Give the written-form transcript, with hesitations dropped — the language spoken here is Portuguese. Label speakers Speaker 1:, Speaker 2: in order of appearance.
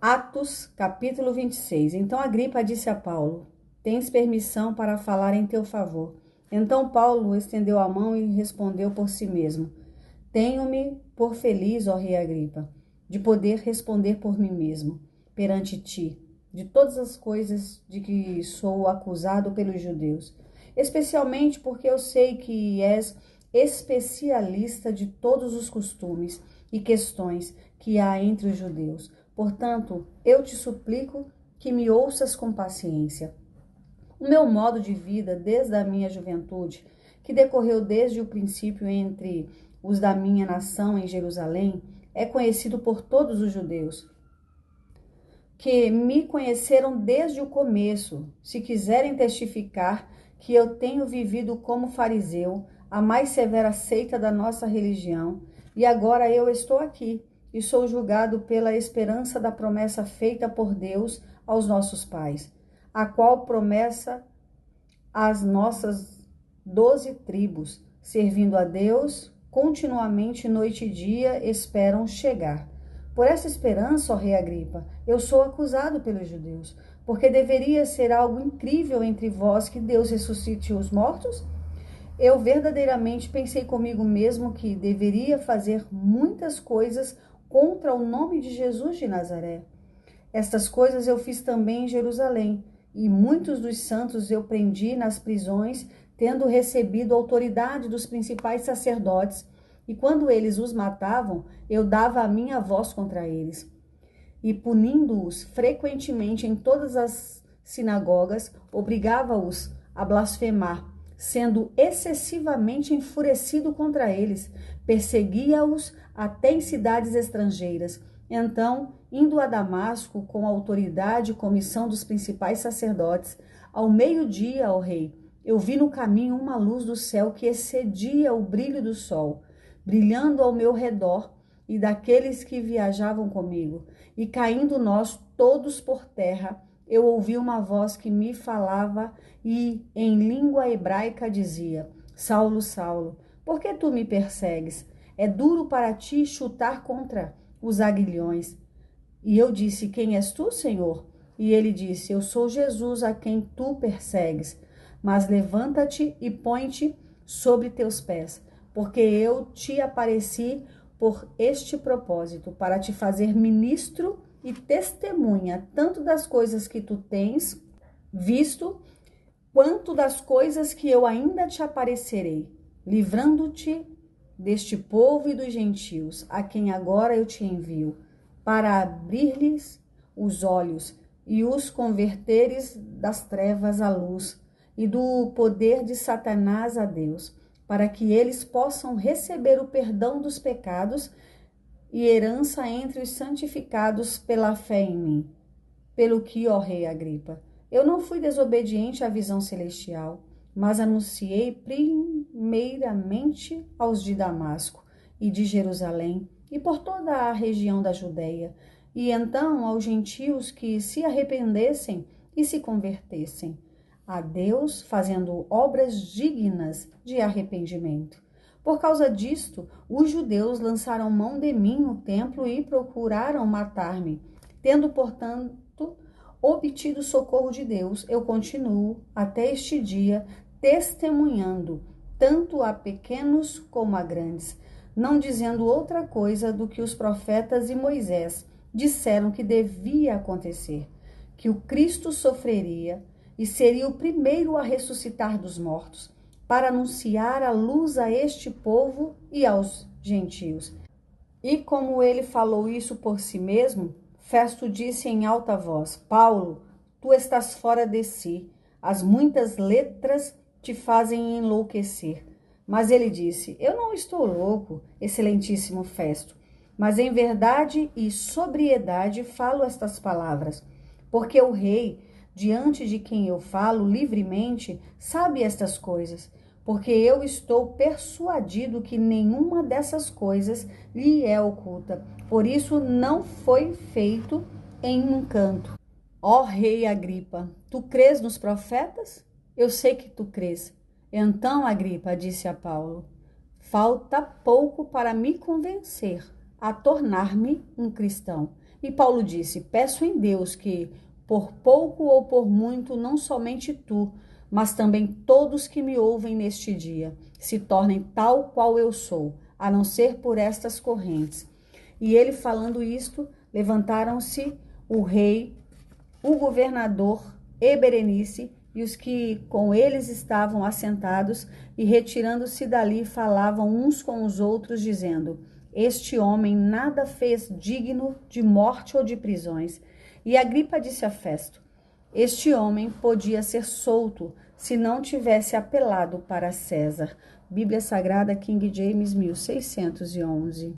Speaker 1: Atos, capítulo 26. Então Agripa disse a Paulo: Tens permissão para falar em teu favor. Então Paulo estendeu a mão e respondeu por si mesmo: Tenho-me por feliz, ó rei Agripa, de poder responder por mim mesmo, perante ti, de todas as coisas de que sou acusado pelos judeus, especialmente porque eu sei que és especialista de todos os costumes e questões que há entre os judeus. Portanto, eu te suplico que me ouças com paciência. O meu modo de vida desde a minha juventude, que decorreu desde o princípio entre os da minha nação em Jerusalém, é conhecido por todos os judeus, que me conheceram desde o começo. Se quiserem testificar que eu tenho vivido como fariseu, a mais severa seita da nossa religião, e agora eu estou aqui, e sou julgado pela esperança da promessa feita por Deus aos nossos pais, a qual promessa as nossas 12 tribos, servindo a Deus continuamente noite e dia, esperam chegar. Por essa esperança, ó rei Agripa, eu sou acusado pelos judeus, porque deveria ser algo incrível entre vós que Deus ressuscite os mortos? Eu verdadeiramente pensei comigo mesmo que deveria fazer muitas coisas contra o nome de Jesus de Nazaré. Estas coisas eu fiz também em Jerusalém, e muitos dos santos eu prendi nas prisões, tendo recebido autoridade dos principais sacerdotes, e quando eles os matavam, eu dava a minha voz contra eles. E punindo-os frequentemente em todas as sinagogas, obrigava-os a blasfemar, sendo excessivamente enfurecido contra eles, perseguia-os até em cidades estrangeiras. Então, indo a Damasco com a autoridade e comissão dos principais sacerdotes, ao meio-dia, ó rei, eu vi no caminho uma luz do céu que excedia o brilho do sol, brilhando ao meu redor e daqueles que viajavam comigo. E caindo nós todos por terra, eu ouvi uma voz que me falava e, em língua hebraica, dizia: Saulo, Saulo, por que tu me persegues? É duro para ti chutar contra os aguilhões. E eu disse: Quem és tu, Senhor? E ele disse: Eu sou Jesus a quem tu persegues. Mas levanta-te e põe-te sobre teus pés, porque eu te apareci por este propósito, para te fazer ministro e testemunha, tanto das coisas que tu tens visto, quanto das coisas que eu ainda te aparecerei, livrando-te deste povo e dos gentios, a quem agora eu te envio, para abrir-lhes os olhos e os converteres das trevas à luz e do poder de Satanás a Deus, para que eles possam receber o perdão dos pecados e herança entre os santificados pela fé em mim. Pelo que, ó rei Agripa, eu não fui desobediente à visão celestial, mas anunciei primeiramente aos de Damasco e de Jerusalém e por toda a região da Judeia, e então aos gentios que se arrependessem e se convertessem a Deus, fazendo obras dignas de arrependimento. Por causa disto, os judeus lançaram mão de mim no templo e procuraram matar-me. Tendo, portanto, obtido socorro de Deus, eu continuo até este dia testemunhando, tanto a pequenos como a grandes, não dizendo outra coisa do que os profetas e Moisés disseram que devia acontecer, que o Cristo sofreria e seria o primeiro a ressuscitar dos mortos, para anunciar a luz a este povo e aos gentios. E como ele falou isso por si mesmo, Festo disse em alta voz: Paulo, tu estás fora de si, as muitas letras te fazem enlouquecer. Mas ele disse: Eu não estou louco, excelentíssimo Festo, mas em verdade e sobriedade falo estas palavras, porque o rei, diante de quem eu falo livremente, sabe estas coisas, porque eu estou persuadido que nenhuma dessas coisas lhe é oculta. Por isso não foi feito em um canto. Ó rei Agripa, tu crês nos profetas? Eu sei que tu crês. Então Agripa disse a Paulo: falta pouco para me convencer a tornar-me um cristão. E Paulo disse: peço em Deus que, por pouco ou por muito, não somente tu, mas também todos que me ouvem neste dia, se tornem tal qual eu sou, a não ser por estas correntes. E ele falando isto, levantaram-se o rei, o governador e Berenice e os que com eles estavam assentados, e retirando-se dali falavam uns com os outros, dizendo: este homem nada fez digno de morte ou de prisões. E Agripa disse a Festo: este homem podia ser solto se não tivesse apelado para César. Bíblia Sagrada, King James 1611.